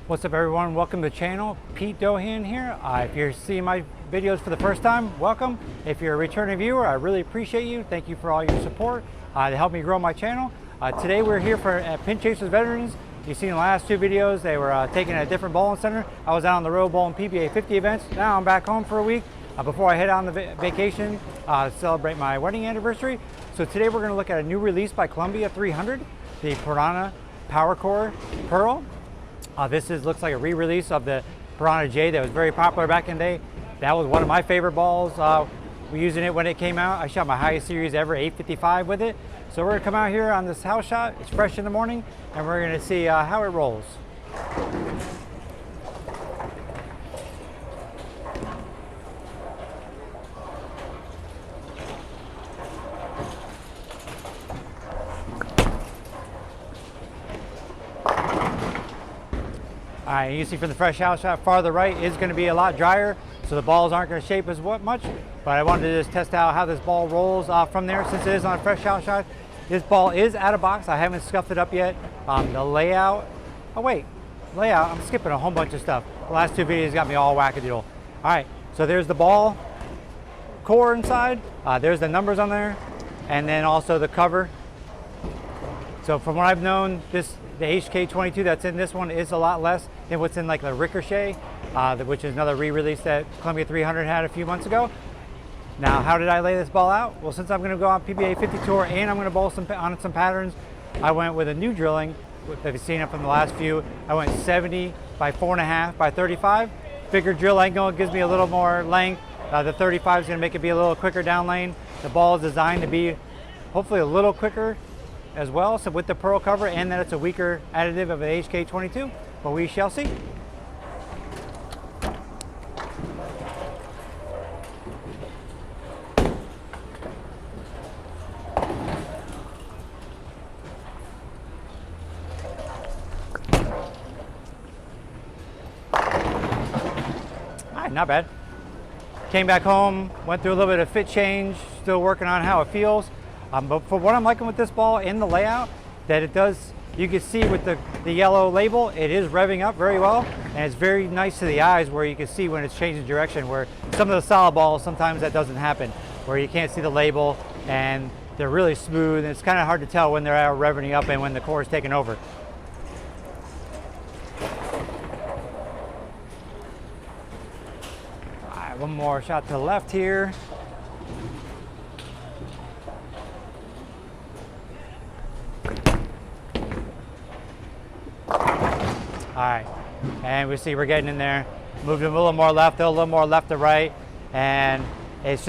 What's up everyone, welcome to the channel. Pete Dohan here. If you're seeing my videos for the first time, welcome. If you're a returning viewer, I really appreciate you. Thank you for all your support to help me grow my channel. Today we're here at Pinchasers Veterans. You've seen the last two videos, they were taken at a different bowling center. I was out on the road bowling PBA 50 events. Now I'm back home for a week before I head on the vacation to celebrate my wedding anniversary. So today we're going to look at a new release by Columbia 300, the Piranha PowerCOR Pearl. This looks like a re-release of the Piranha J that was very popular back in the day. That was one of my favorite balls. We're using it when it came out. I shot my highest series ever, 855 with it. So we're gonna come out here on this house shot. It's fresh in the morning, and we're gonna see how it rolls. All right, you see from the fresh house shot, farther right is going to be a lot drier, so the balls aren't going to shape as much. But I wanted to just test out how this ball rolls from there, since it is on a fresh house shot. This ball is out of box. I haven't scuffed it up yet. The layout. Oh wait, layout. I'm skipping a whole bunch of stuff. The last two videos got me all wackadoodle. All right, so there's the ball core inside. There's the numbers on there, and then also the cover. So from what I've known, the HK22 that's in this one is a lot less than what's in like the Ricochet, which is another re-release that Columbia 300 had a few months ago. Now, how did I lay this ball out? Well, since I'm going to go on PBA 50 tour and I'm going to bowl on some patterns, I went with a new drilling. If you've seen it from the last few, I went 70 by 4.5 by 35. Bigger drill angle, it gives me a little more length. The 35 is going to make it be a little quicker down lane. The ball is designed to be hopefully a little quicker as well, so with the pearl cover, and that it's a weaker additive of an HK22, but we shall see. All right, not bad. Came back home, went through a little bit of fit change, still working on how it feels. But for what I'm liking with this ball in the layout, that it does, you can see with the yellow label, it is revving up very well, and it's very nice to the eyes where you can see when it's changing direction, where some of the solid balls, sometimes that doesn't happen, where you can't see the label and they're really smooth, and it's kind of hard to tell when they're revving up and when the core is taking over. All right, one more shot to the left here. All right, and we see we're getting in there, moving a little more left, a little more left to right, and it's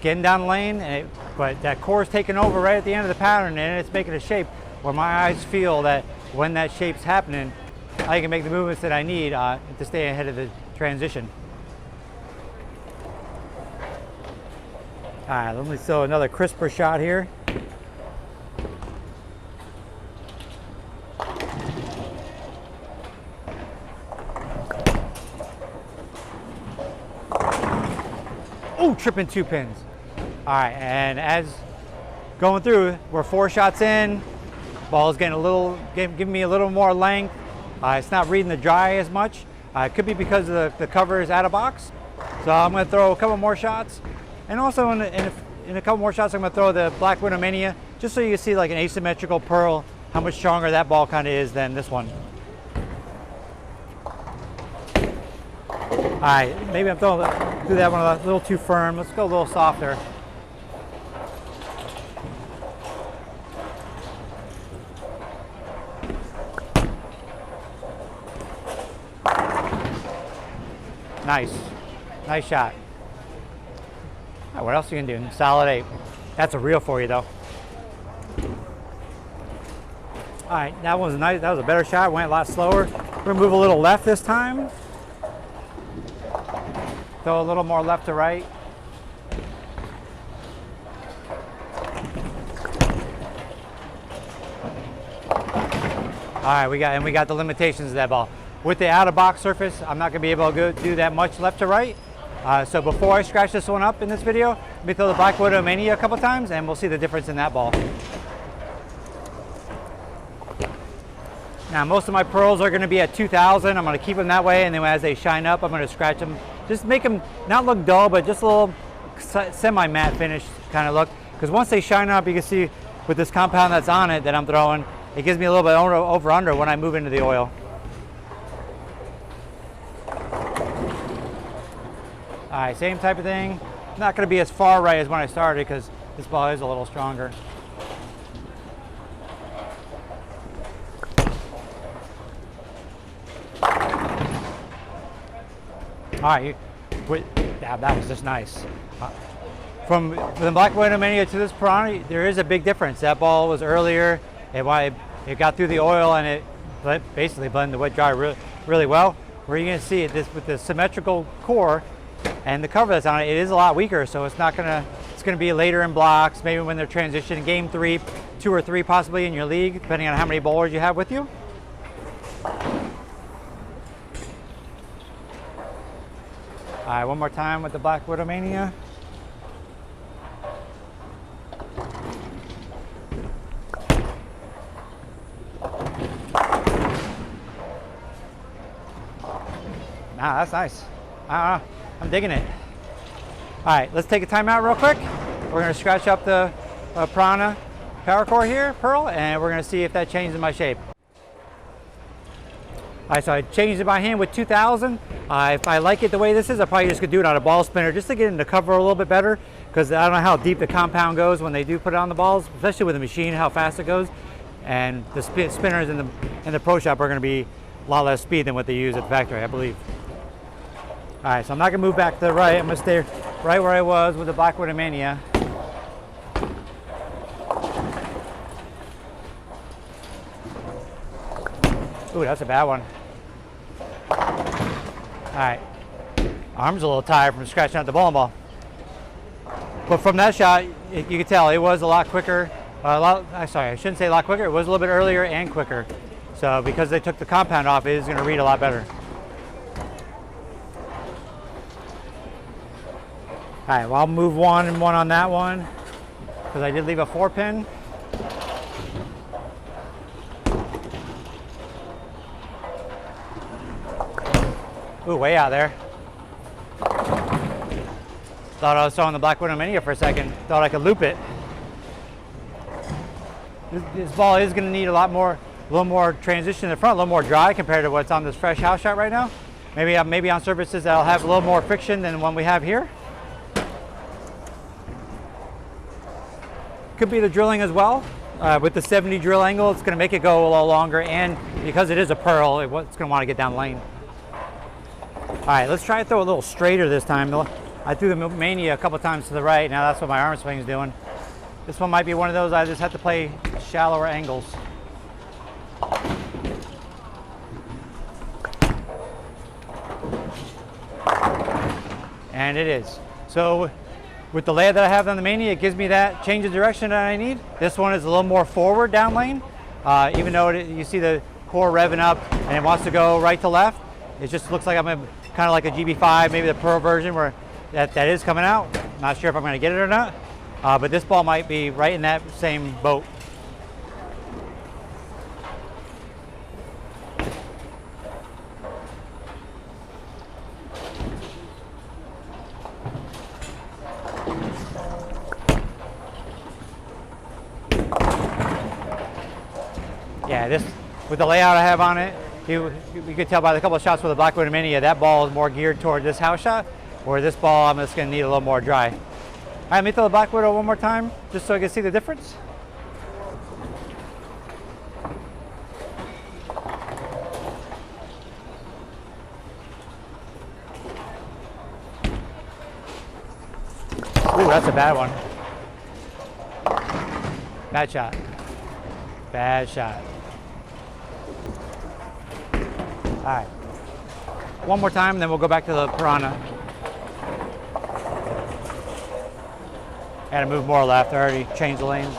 getting down the lane, but that core is taking over right at the end of the pattern, and it's making a shape where my eyes feel that when that shape's happening, I can make the movements that I need to stay ahead of the transition. All right, let me throw another crisper shot here. Oh, tripping two pins. All right, and as going through, we're 4 shots in. Ball's getting giving me a little more length. It's not reading the dry as much. It could be because the cover is out of box. So I'm going to throw a couple more shots, and also in a couple more shots, I'm going to throw the Black Widow Mania, just so you can see like an asymmetrical pearl, how much stronger that ball kind of is than this one. All right, maybe I'm throwing that one a little too firm. Let's go a little softer. Nice shot. All right, what else are you gonna do? Solid 8. That's a reel for you though. All right, that was nice. That was a better shot. Went a lot slower. We're gonna move a little left this time. Throw a little more left to right. All right, we got the limitations of that ball. With the out of box surface, I'm not gonna be able to do that much left to right. So before I scratch this one up in this video, let me throw the Black Widow Mania a couple times and we'll see the difference in that ball. Now most of my pearls are going to be at 2000. I'm going to keep them that way, and then as they shine up, I'm going to scratch them. Just make them not look dull, but just a little semi-matte finish kind of look. Because once they shine up, you can see with this compound that's on it that I'm throwing, it gives me a little bit over under when I move into the oil. All right, same type of thing. Not going to be as far right as when I started because this ball is a little stronger. All right, that was just nice. From the Black Widow Mania to this Piranha, there is a big difference. That ball was earlier, it got through the oil and it basically blended the wet dry really well. Where you're going to see it with the symmetrical core and the cover that's on it, it is a lot weaker, so it's going to be later in blocks, maybe when they're transitioning game 3, 2 or 3 possibly in your league, depending on how many bowlers you have with you. All right, one more time with the Black Widow Mania. Ah, that's nice. I'm digging it. All right, let's take a timeout real quick. We're going to scratch up the Piranha PowerCOR here, Pearl, and we're going to see if that changes my shape. All right, so I changed it by hand with 2000. If I like it the way this is, I probably just could do it on a ball spinner just to get into cover a little bit better, because I don't know how deep the compound goes when they do put it on the balls, especially with the machine, how fast it goes. And the spinners in the pro shop are going to be a lot less speed than what they use at the factory, I believe. All right, so I'm not going to move back to the right. I'm going to stay right where I was with the Black Widow Mania. Ooh, that's a bad one. All right, arm's a little tired from scratching out the bowling ball. But from that shot, you can tell it was a lot quicker. Sorry, I shouldn't say a lot quicker. It was a little bit earlier and quicker. So because they took the compound off, it is going to read a lot better. All right, well, I'll move 1 and 1 on that one because I did leave a 4-pin. Ooh, way out there. Thought I was throwing the Black Widow Mania for a second. Thought I could loop it. This ball is going to need a little more transition in the front, a little more dry compared to what's on this fresh house shot right now. Maybe on surfaces that'll have a little more friction than the one we have here. Could be the drilling as well. With the 70 drill angle, it's going to make it go a little longer, and because it is a pearl, it's going to want to get down the lane. All right, let's try to throw a little straighter this time. I threw the Mania a couple times to the right. Now that's what my arm swing is doing. This one might be one of those I just have to play shallower angles. And it is. So with the layout that I have on the Mania, it gives me that change of direction that I need. This one is a little more forward down lane. Even though you see the core revving up and it wants to go right to left, it just looks like I'm kind of like a GB5, maybe the Pearl version where that is coming out. Not sure if I'm going to get it or not, but this ball might be right in that same boat. Yeah, this with the layout I have on it, you could tell by the couple of shots with the Black Widow Mania, that ball is more geared toward this house shot, where this ball I'm just going to need a little more dry. All right, let me throw the Black Widow one more time, just so I can see the difference. Ooh, that's a bad one. Bad shot. Bad shot. All right, one more time, and then we'll go back to the Piranha. Had to move more left. I already changed the lanes.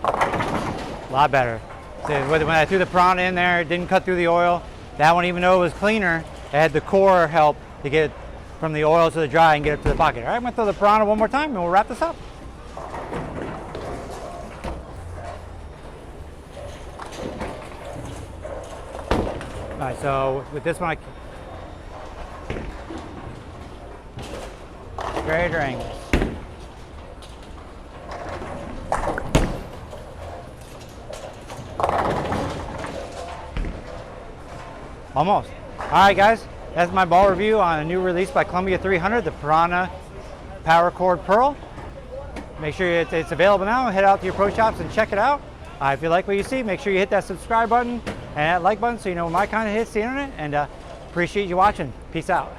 A lot better. So when I threw the Piranha in there, it didn't cut through the oil. That one, even though it was cleaner, it had the core help to get from the oil to the dry and get it to the pocket. All right, I'm gonna throw the Piranha one more time and we'll wrap this up. All right, so with this one, greater angles. Almost. All right, guys, that's my ball review on a new release by Columbia 300, the Piranha PowerCOR Pearl. Make sure it's available now. Head out to your pro shops and check it out. If you like what you see, make sure you hit that subscribe button and that like button so you know when my content hits the internet. And appreciate you watching. Peace out.